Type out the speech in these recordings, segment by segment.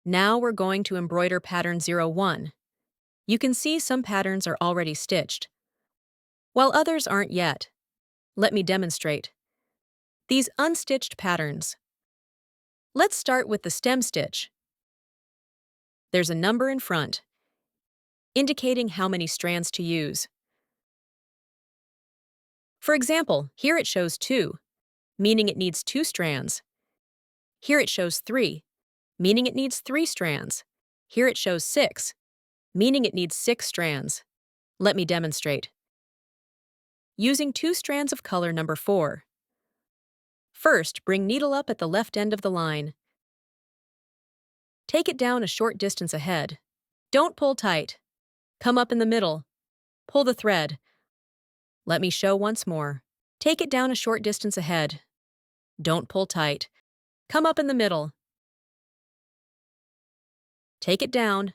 Now we're going to embroider pattern 01. You can see some patterns are already stitched, while others aren't yet. Let me demonstrate. These unstitched patterns. Let's start with the stem stitch. There's a number in front, indicating how many strands to use. For example, here it shows 2, meaning it needs 2 strands. Here it shows 3, meaning it needs 3 strands. Here it shows 6, meaning it needs 6 strands. Let me demonstrate. Using 2 strands of color number 4. First, bring needle up at the left end of the line. Take it down a short distance ahead. Don't pull tight. Come up in the middle. Pull the thread. Let me show once more. Take it down a short distance ahead. Don't pull tight. Come up in the middle. Take it down.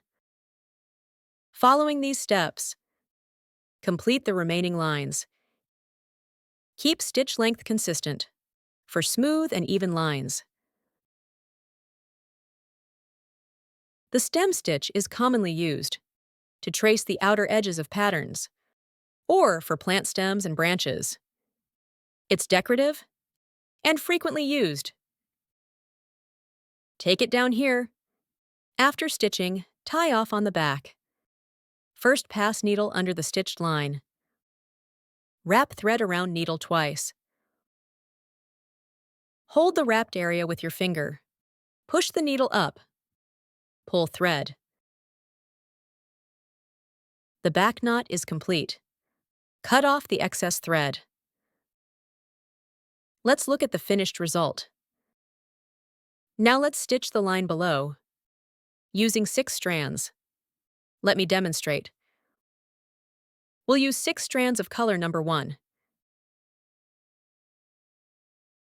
Following these steps, complete the remaining lines. Keep stitch length consistent for smooth and even lines. The stem stitch is commonly used to trace the outer edges of patterns, or for plant stems and branches. It's decorative and frequently used. Take it down here. After stitching, tie off on the back. First, pass needle under the stitched line. Wrap thread around needle twice. Hold the wrapped area with your finger. Push the needle up. Pull thread. The back knot is complete. Cut off the excess thread. Let's look at the finished result. Now let's stitch the line below, using 6 strands. Let me demonstrate. We'll use 6 strands of color number 1.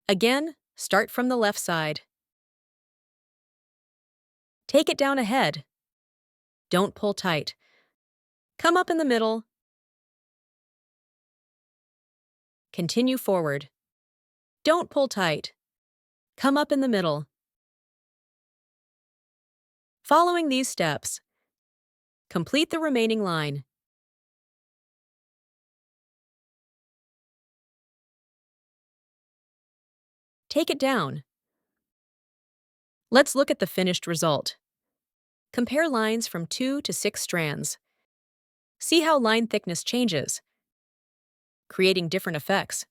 Again, start from the left side. Take it down ahead. Don't pull tight. Come up in the middle. Continue forward. Don't pull tight. Come up in the middle. Following these steps, complete the remaining line. Take it down. Let's look at the finished result. Compare lines from 2 to 6 strands. See how line thickness changes, creating different effects.